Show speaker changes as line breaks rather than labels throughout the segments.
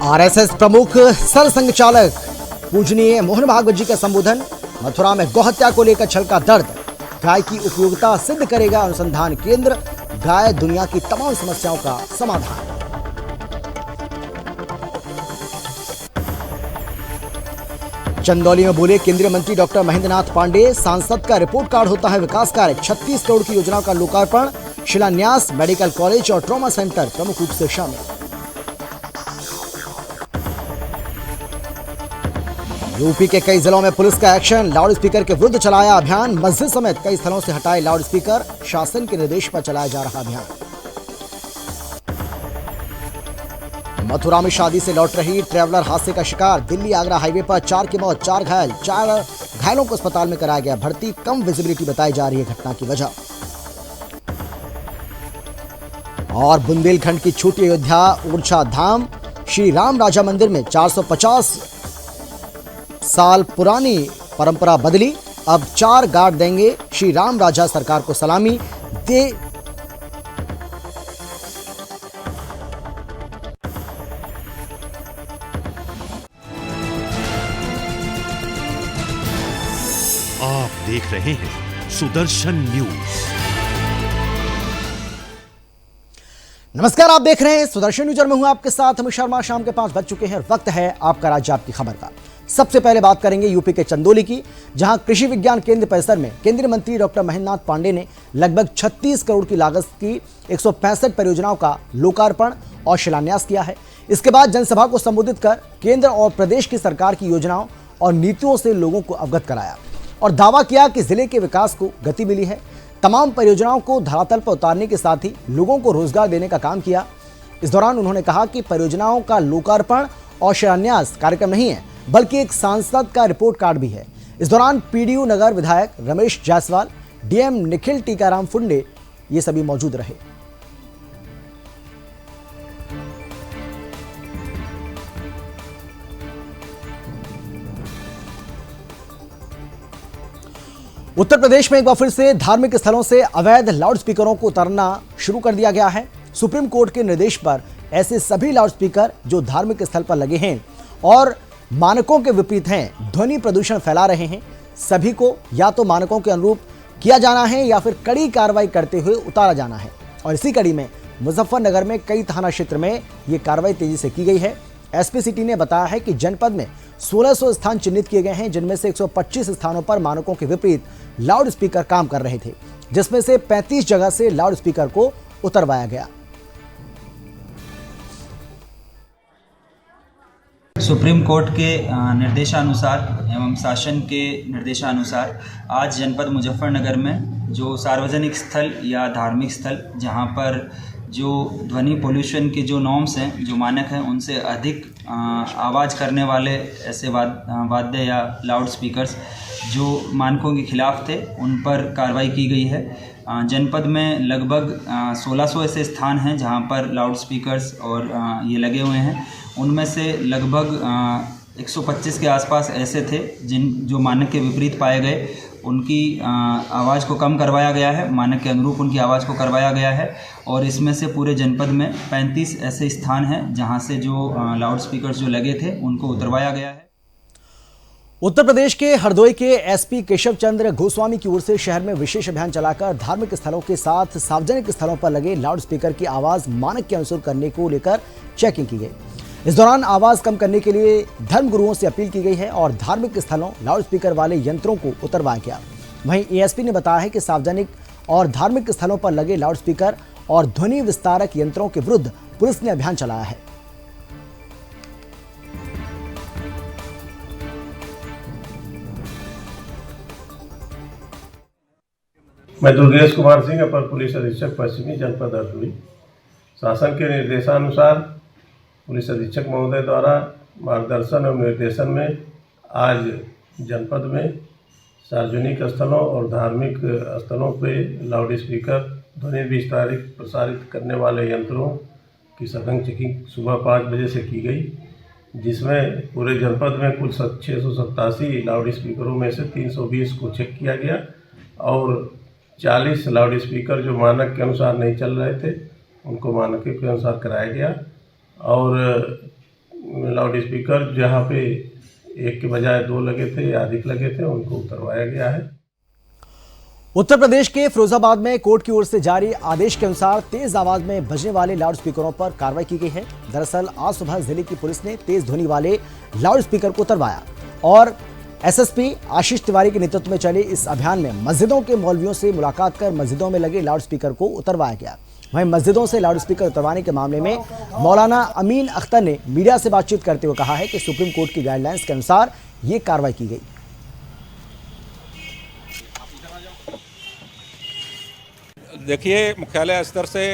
RSS प्रमुख सरसंघ चालक पूजनीय मोहन भागवत जी का संबोधन। मथुरा में गौहत्या को लेकर छलका दर्द। गाय की उपयोगिता सिद्ध करेगा अनुसंधान केंद्र। गाय दुनिया की तमाम समस्याओं का समाधान। चंदौली में बोले केंद्रीय मंत्री डॉक्टर महेंद्र नाथ पांडे, सांसद का रिपोर्ट कार्ड होता है विकास कार्य। 36 करोड़ की योजनाओं का लोकार्पण, शिलान्यास। मेडिकल कॉलेज और ट्रॉमा सेंटर प्रमुख रूप से शामिल। यूपी के कई जिलों में पुलिस का एक्शन, लाउड स्पीकर के विरुद्ध चलाया अभियान। मस्जिद समेत कई स्थलों से हटाए लाउड स्पीकर, शासन के निर्देश पर चलाया जा रहा अभियान। मथुरा में शादी से लौट रही ट्रैवलर हादसे का शिकार। दिल्ली आगरा हाईवे पर 4 की मौत, 4 घायल। 4 घायलों को अस्पताल में कराया गया भर्ती। कम विजिबिलिटी बताई जा रही है घटना की वजह। और बुंदेलखंड की छोटी अयोध्या ओरछा धाम श्री राम राजा मंदिर में 450 साल पुरानी परंपरा बदली। अब 4 गार्ड देंगे। श्री राम राजा सरकार को सलामी दे।
आप देख रहे हैं सुदर्शन न्यूज।
नमस्कार, आप देख रहे हैं सुदर्शन न्यूज और मैं हूं आपके साथ अमित शर्मा। शाम के 5 बज चुके हैं। वक्त है आपका राज्य आपकी खबर का। सबसे पहले बात करेंगे यूपी के चंदौली की, जहां कृषि विज्ञान केंद्र परिसर में केंद्रीय मंत्री डॉक्टर महेंद्र नाथ पांडे ने लगभग 36 करोड़ की लागत की 165 परियोजनाओं का लोकार्पण और शिलान्यास किया है। इसके बाद जनसभा को संबोधित कर केंद्र और प्रदेश की सरकार की योजनाओं और नीतियों से लोगों को अवगत कराया और दावा किया कि जिले के विकास को गति मिली है। तमाम परियोजनाओं को धरातल पर उतारने के साथ ही लोगों को रोजगार देने का काम किया। इस दौरान उन्होंने कहा कि परियोजनाओं का लोकार्पण और शिलान्यास कार्यक्रम नहीं है, बल्कि एक सांसद का रिपोर्ट कार्ड भी है। इस दौरान पीडीयू नगर विधायक रमेश जायसवाल, डीएम निखिल टीकाराम फुंडे ये सभी मौजूद रहे। उत्तर प्रदेश में एक बार फिर से धार्मिक स्थलों से अवैध लाउड स्पीकरों को उतारना शुरू कर दिया गया है। सुप्रीम कोर्ट के निर्देश पर ऐसे सभी लाउड स्पीकर जो धार्मिक स्थल पर लगे हैं और मानकों के विपरीत हैं, ध्वनि प्रदूषण फैला रहे हैं, सभी को या तो मानकों के अनुरूप किया जाना है या फिर कड़ी कार्रवाई करते हुए उतारा जाना है। और इसी कड़ी में मुजफ्फरनगर में कई थाना क्षेत्र में ये कार्रवाई तेजी से की गई है। एसपी सिटी ने बताया है कि जनपद में 1600 स्थान चिन्हित किए गए हैं, जिनमें से 125 स्थानों पर मानकों के विपरीत लाउड स्पीकर काम कर रहे थे, जिसमें से 35 जगह से लाउड स्पीकर को उतरवाया गया।
सुप्रीम कोर्ट के निर्देशानुसार एवं शासन के निर्देशानुसार आज जनपद मुजफ्फरनगर में जो सार्वजनिक स्थल या धार्मिक स्थल जहां पर जो ध्वनि पोल्यूशन के जो नॉर्म्स हैं, जो मानक हैं, उनसे अधिक आवाज़ करने वाले ऐसे वाद्य या लाउड स्पीकर्स जो मानकों के खिलाफ थे, उन पर कार्रवाई की गई है। जनपद में लगभग 1600 ऐसे स्थान हैं जहां पर लाउड स्पीकर्स और ये लगे हुए हैं। उनमें से लगभग 125 के आसपास ऐसे थे जो मानक के विपरीत पाए गए। उनकी आवाज़ को कम करवाया गया है, मानक के अनुरूप उनकी आवाज़ को करवाया गया है। और इसमें से पूरे जनपद में 35 ऐसे स्थान हैं जहां से जो लाउड स्पीकर्स जो लगे थे उनको उतरवाया गया है।
उत्तर प्रदेश के हरदोई के एसपी केशव चंद्र गोस्वामी की ओर से शहर में विशेष अभियान चलाकर धार्मिक स्थलों के साथ सार्वजनिक स्थलों पर लगे लाउड स्पीकर की आवाज मानक के अनुसार करने को लेकर चेकिंग की गई। इस दौरान आवाज कम करने के लिए धर्मगुरुओं से अपील की गई है और धार्मिक स्थलों लाउड स्पीकर वाले यंत्रों को उतरवाया गया। वहीं एएसपी ने बताया है कि सार्वजनिक और धार्मिक स्थलों पर लगे लाउड स्पीकर और ध्वनि विस्तारक यंत्रों के विरुद्ध पुलिस ने अभियान चलाया है।
मैं दुर्गेश कुमार सिंह, अपर पुलिस अधीक्षक पश्चिमी जनपद हरदोई। शासन के निर्देशानुसार पुलिस अधीक्षक महोदय द्वारा मार्गदर्शन और निर्देशन में आज जनपद में सार्वजनिक स्थलों और धार्मिक स्थलों पे लाउड स्पीकर ध्वनि विस्तारित प्रसारित करने वाले यंत्रों की सघन चेकिंग सुबह 5 बजे से की गई, जिसमें पूरे जनपद में कुल 687 लाउड स्पीकरों में से 320 को चेक किया गया और 40 लाउड स्पीकर जो मानक के अनुसार नहीं चल रहे थे उनको मानक के अनुसार कराया गया। और लाउड स्पीकर जहाँ पे एक के बजाय 2 लगे थे या अधिक लगे थे, उनको उतरवाया गया है।
उत्तर प्रदेश के फिरोजाबाद में कोर्ट की ओर से जारी आदेश के अनुसार तेज आवाज में बजने वाले लाउड स्पीकरों पर कार्रवाई की गई है। दरअसल आज सुबह जिले की पुलिस ने तेज ध्वनि वाले लाउड स्पीकर को उतरवाया और एसएसपी आशीष तिवारी के नेतृत्व में चले इस अभियान में मस्जिदों के मौलवियों से मुलाकात कर मस्जिदों में लगे लाउड स्पीकर को उतरवाया गया। वहीं मस्जिदों से लाउड स्पीकर उतरवाने के मामले में मौलाना अमीन अख्तर ने मीडिया से बातचीत करते हुए कहा है कि सुप्रीम कोर्ट की गाइडलाइंस के अनुसार ये कार्रवाई की गई।
देखिए, मुख्यालय स्तर से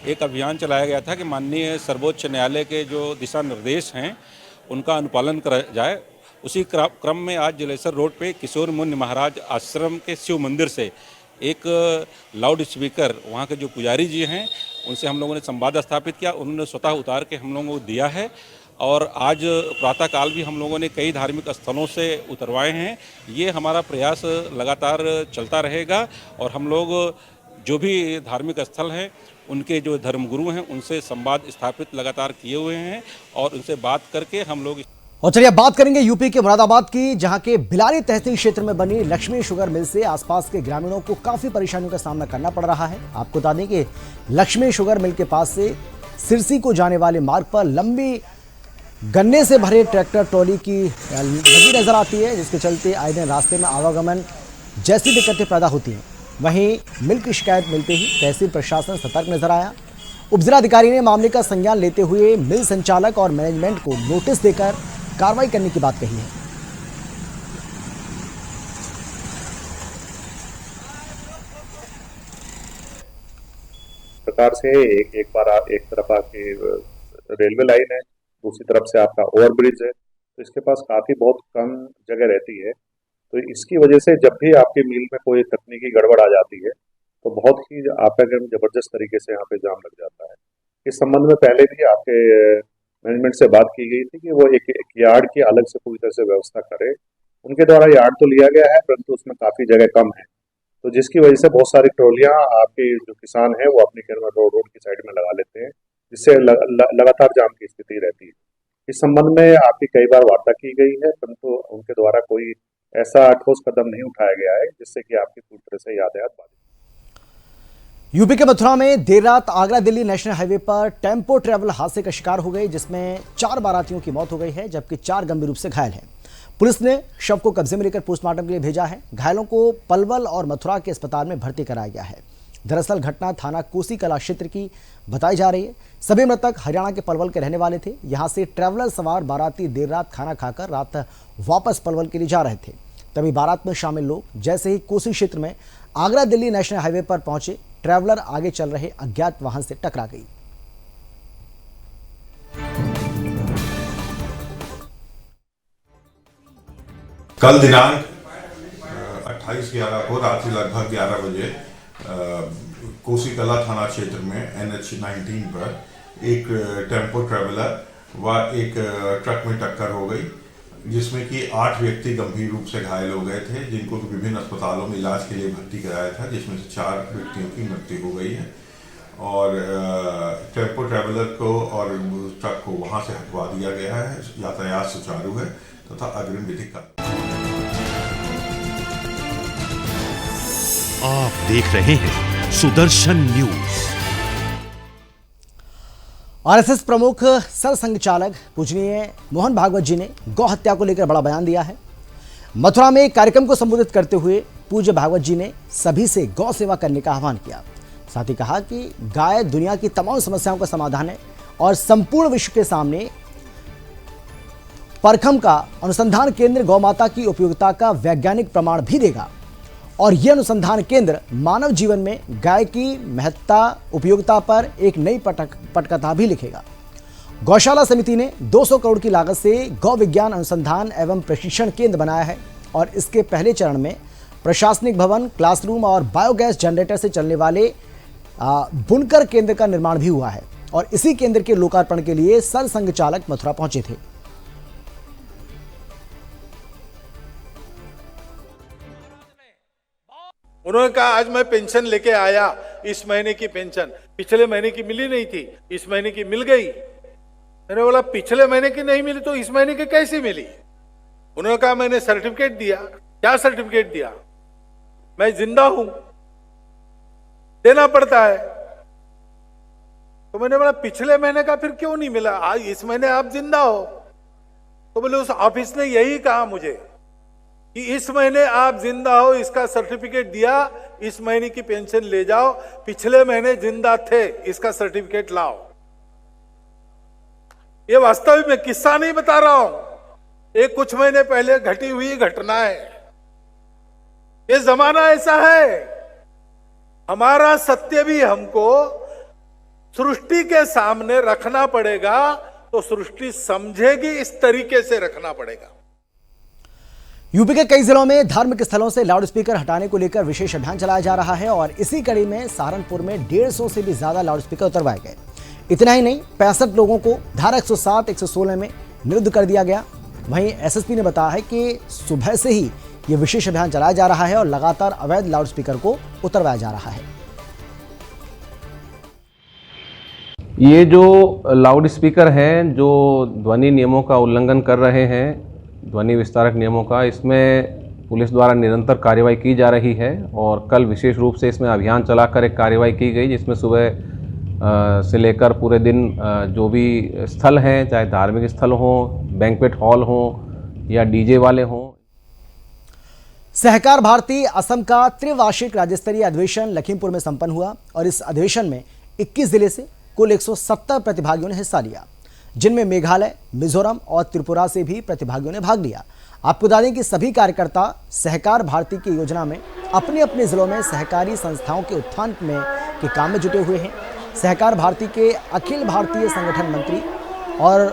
एक अभियान चलाया गया था कि माननीय सर्वोच्च न्यायालय के जो दिशा निर्देश हैं उनका अनुपालन करा जाए। उसी क्रम में आज जलेसर रोड पे किशोर मुनि महाराज आश्रम के शिव मंदिर से एक लाउड स्पीकर वहाँ के जो पुजारी जी हैं उनसे हम लोगों ने संवाद स्थापित किया। उन्होंने स्वतः उतार के हम लोगों को दिया है और आज प्रातःकाल भी हम लोगों ने कई धार्मिक स्थलों से उतरवाए हैं। ये हमारा प्रयास लगातार चलता रहेगा और हम लोग जो भी धार्मिक स्थल हैं उनके जो धर्मगुरु हैं उनसे संवाद स्थापित लगातार किए हुए हैं और उनसे बात करके हम लोग।
और चलिए बात करेंगे यूपी के मुरादाबाद की, जहां के बिलारी तहसील क्षेत्र में बनी लक्ष्मी शुगर मिल से आसपास के ग्रामीणों को काफी परेशानियों का सामना करना पड़ रहा है। आपको बता दें कि लक्ष्मी शुगर मिल के पास से सिरसी को जाने वाले मार्ग पर लंबी गन्ने से भरे ट्रैक्टर ट्रॉली की लगी नजर आती है, जिसके चलते आए दिन रास्ते में आवागमन जैसी दिक्कतें पैदा होती हैं। वहीं मिल की शिकायत मिलते ही तहसील प्रशासन सतर्क नजर आया। उपजिलाधिकारी ने मामले का संज्ञान लेते हुए मिल संचालक और मैनेजमेंट को नोटिस देकर कार्रवाई करने की बात कही है।
प्रकार से एक तरफ आपकी रेलवे लाइन है, दूसरी तरफ से आपका ओवरब्रिज है, तो इसके पास काफी बहुत कम जगह रहती है। तो इसकी वजह से जब भी आपके मिल में कोई तकनीकी गड़बड़ आ जाती है तो बहुत ही आपका जबरदस्त तरीके से यहाँ पे जाम लग जाता है। इस संबंध में पहले भी आपके मैनेजमेंट से बात की गई थी कि वो एक यार्ड की अलग से पूरी तरह से व्यवस्था करे। उनके द्वारा यार्ड तो लिया गया है परंतु उसमें काफी जगह कम है, तो जिसकी वजह से बहुत सारी ट्रॉलियां आपके जो किसान हैं वो अपनी रोड की साइड में लगा लेते हैं, जिससे लगातार जाम की स्थिति रहती है। इस संबंध में आपकी कई बार वार्ता की गई है परंतु उनके द्वारा कोई ऐसा ठोस कदम नहीं उठाया गया है जिससे कि आपकी पूरी तरह से यातायात बाधित।
यूपी के मथुरा में देर रात आगरा दिल्ली नेशनल हाईवे पर टेम्पो ट्रैवल हादसे का शिकार हो गई, जिसमें 4 बारातियों की मौत हो गई है जबकि 4 गंभीर रूप से घायल हैं। पुलिस ने शव को कब्जे में लेकर पोस्टमार्टम के लिए भेजा है। घायलों को पलवल और मथुरा के अस्पताल में भर्ती कराया गया है। दरअसल घटना थाना कोसी कला क्षेत्र की बताई जा रही है। सभी मृतक हरियाणा के पलवल के रहने वाले थे। यहां से ट्रैवलर सवार बाराती देर रात खाना खाकर रात वापस पलवल के लिए जा रहे थे। तभी बारात में शामिल लोग जैसे ही कोसी क्षेत्र में आगरा दिल्ली नेशनल हाईवे पर पहुंचे, ट्रैवलर आगे चल रहे अज्ञात वाहन से टकरा गई।
कल दिनांक 28/11 को रात्रि लगभग 11 बजे कोसी कला थाना क्षेत्र में NH-19 पर एक टेम्पो ट्रैवलर व एक ट्रक में टक्कर हो गई, जिसमें कि 8 व्यक्ति गंभीर रूप से घायल हो गए थे, जिनको विभिन्न अस्पतालों में इलाज के लिए भर्ती कराया था, जिसमें से 4 व्यक्तियों की मृत्यु हो गई है और टेम्पो ट्रैवलर को और ट्रक को वहां से हटवा दिया गया है। यातायात सुचारू है तथा अग्रिम विधिक कार्य।
आप देख रहे हैं सुदर्शन न्यूज।
आरएसएस प्रमुख सरसंघ चालक पूजनीय मोहन भागवत जी ने गौ हत्या को लेकर बड़ा बयान दिया है। मथुरा में एक कार्यक्रम को संबोधित करते हुए पूज्य भागवत जी ने सभी से गौ सेवा करने का आह्वान किया। साथ ही कहा कि गाय दुनिया की तमाम समस्याओं का समाधान है और संपूर्ण विश्व के सामने परखम का अनुसंधान केंद्र गौ माता की उपयोगिता का वैज्ञानिक प्रमाण भी देगा और यह अनुसंधान केंद्र मानव जीवन में गाय की महत्ता उपयोगिता पर एक नई पटकथा भी लिखेगा। गौशाला समिति ने 200 करोड़ की लागत से गौ विज्ञान अनुसंधान एवं प्रशिक्षण केंद्र बनाया है और इसके पहले चरण में प्रशासनिक भवन, क्लासरूम और बायोगैस जनरेटर से चलने वाले बुनकर केंद्र का निर्माण भी हुआ है और इसी केंद्र के लोकार्पण के लिए सरसंघ चालक मथुरा पहुंचे थे।
उन्होंने कहा आज मैं पेंशन लेके आया, इस महीने की पेंशन पिछले महीने की मिली नहीं थी, इस महीने की मिल गई। मैंने बोला पिछले महीने की नहीं मिली तो इस महीने की कैसी मिली? उन्होंने कहा मैंने सर्टिफिकेट दिया। क्या सर्टिफिकेट दिया? मैं जिंदा हूं, देना पड़ता है। तो मैंने बोला पिछले महीने का फिर क्यों नहीं मिला? आज इस महीने आप जिंदा हो। तो बोले उस ऑफिस ने यही कहा मुझे कि इस महीने आप जिंदा हो, इसका सर्टिफिकेट दिया, इस महीने की पेंशन ले जाओ, पिछले महीने जिंदा थे, इसका सर्टिफिकेट लाओ। ये वास्तविक में किस्सा नहीं बता रहा हूं, ये कुछ महीने पहले घटी हुई घटना है। ये जमाना ऐसा है, हमारा सत्य भी हमको सृष्टि के सामने रखना पड़ेगा, तो सृष्टि समझेगी, इस तरीके से रखना पड़ेगा।
यूपी के कई जिलों में धार्मिक स्थलों से लाउडस्पीकर हटाने को लेकर विशेष अभियान चलाया जा रहा है और इसी कड़ी में सहारनपुर में 150 से भी ज्यादा लाउडस्पीकर उतरवाए गए। इतना ही नहीं, 65 लोगों को धारा 107, 116 में निरुद्ध कर दिया गया। वहीं एसएसपी ने बताया है कि सुबह से ही यह विशेष अभियान चलाया जा रहा है और लगातार अवैध लाउडस्पीकर को उतरवाया जा रहा है।
ये जो लाउड स्पीकर हैं जो ध्वनि नियमों का उल्लंघन कर रहे हैं, ध्वनि विस्तारक नियमों का, इसमें पुलिस द्वारा निरंतर कार्रवाई की जा रही है और कल विशेष रूप से इसमें अभियान चलाकर एक कार्रवाई की गई, जिसमें सुबह से लेकर पूरे दिन जो भी स्थल हैं, चाहे धार्मिक स्थल हो, बैंक्वेट हॉल हो या डीजे वाले हों।
सहकार भारती असम का त्रिवार्षिक राज्य स्तरीय अधिवेशन लखीमपुर में संपन्न हुआ और इस अधिवेशन में 21 जिले से कुल 170 प्रतिभागियों ने हिस्सा लिया, जिनमें मेघालय, मिजोरम और त्रिपुरा से भी प्रतिभागियों ने भाग लिया। आपको बता दें कि सभी कार्यकर्ता सहकार भारती की योजना में अपने अपने जिलों में सहकारी संस्थाओं के उत्थान में के काम में जुटे हुए हैं। सहकार भारती के अखिल भारतीय संगठन मंत्री और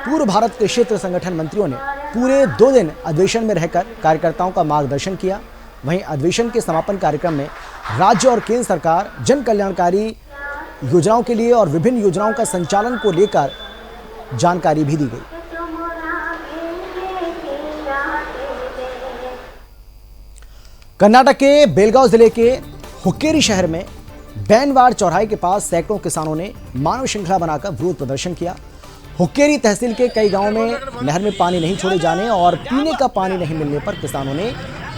पूर्व भारत के क्षेत्र संगठन मंत्रियों ने पूरे 2 दिन अधिवेशन में रहकर कार्यकर्ताओं का मार्गदर्शन किया। वहीं अधिवेशन के समापन कार्यक्रम में राज्य और केंद्र सरकार जन कल्याणकारी योजनाओं के लिए और विभिन्न योजनाओं का संचालन को लेकर जानकारी भी दी गई। कर्नाटक के बेलगांव जिले के हुक्केरी शहर में बैनवाड़ चौराहे के पास सैकड़ों किसानों ने मानव श्रृंखला बनाकर विरोध प्रदर्शन किया। हुक्केरी तहसील के कई गांवों में नहर में पानी नहीं छोड़े जाने और पीने का पानी नहीं मिलने पर किसानों ने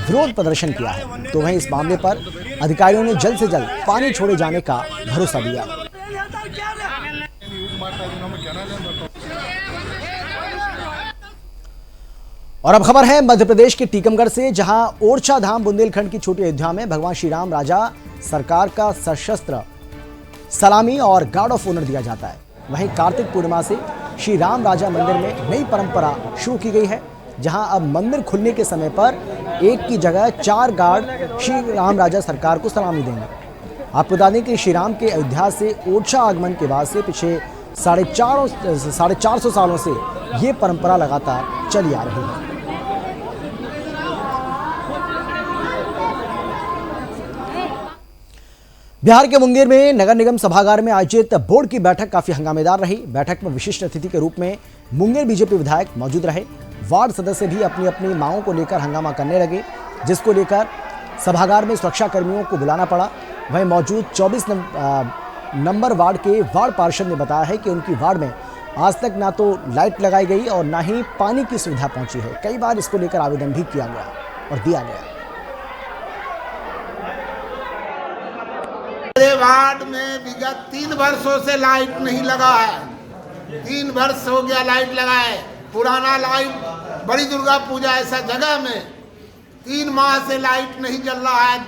विरोध प्रदर्शन किया है। तो वहीं इस मामले पर अधिकारियों ने जल्द से जल्द पानी छोड़े जाने का भरोसा दिया। और अब खबर है मध्य प्रदेश के टीकमगढ़ से, जहां ओरछा धाम बुंदेलखंड की छोटी अयोध्या में भगवान श्री राम राजा सरकार का सशस्त्र सलामी और गार्ड ऑफ ऑनर दिया जाता है। वहीं कार्तिक पूर्णिमा से श्री राम राजा मंदिर में नई परंपरा शुरू की गई है, जहां अब मंदिर खुलने के समय पर एक की जगह 4 गार्ड श्री राम राजा सरकार को सलामी देंगे। आपको बता दें कि श्री राम के अयोध्या से ओरछा आगमन के बाद से पिछले 450 सालों से ये परंपरा लगातार चली आ रही है। बिहार के मुंगेर में नगर निगम सभागार में आयोजित बोर्ड की बैठक काफी हंगामेदार रही। बैठक में विशिष्ट अतिथि के रूप में मुंगेर बीजेपी विधायक मौजूद रहे। वार्ड सदस्य भी अपनी अपनी मांगों को लेकर हंगामा करने लगे, जिसको लेकर सभागार में सुरक्षा कर्मियों को बुलाना पड़ा। वहीं मौजूद 24 नंबर वार्ड के वार्ड पार्षद ने बताया है कि उनकी वार्ड में आज तक ना तो लाइट लगाई गई और ना ही पानी की सुविधा पहुंची है। कई बार इसको लेकर आवेदन भी किया गया और दिया गया।
वार्ड में विगत 3 वर्षों से लाइट नहीं लगा है। 3 वर्ष हो गया लाइट लगाए। पुराना लाइट बड़ी दुर्गा पूजा ऐसा जगह में 3 माह से लाइट नहीं जल रहा है।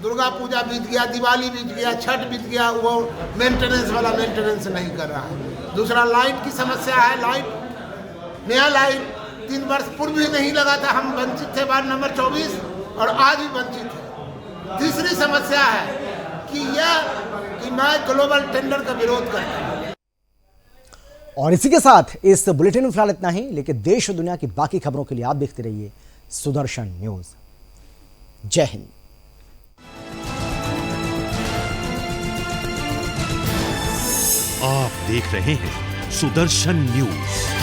दुर्गा पूजा बीत गया, दिवाली बीत गया, छठ बीत गया, वो मेंटेनेंस वाला मेंटेनेंस नहीं कर रहा है। दूसरा लाइट की समस्या है। लाइट नया लाइट 3 वर्ष पूर्व भी नहीं लगा था। हम वंचित थे वार्ड नंबर 24 और आज भी वंचित है। तीसरी समस्या है कि मैं ग्लोबल टेंडर का विरोध करता हूं।
और इसी के साथ इस बुलेटिन में फिलहाल इतना ही, लेकिन देश और दुनिया की बाकी खबरों के लिए आप देखते रहिए सुदर्शन न्यूज। जय हिंद।
आप देख रहे हैं सुदर्शन न्यूज।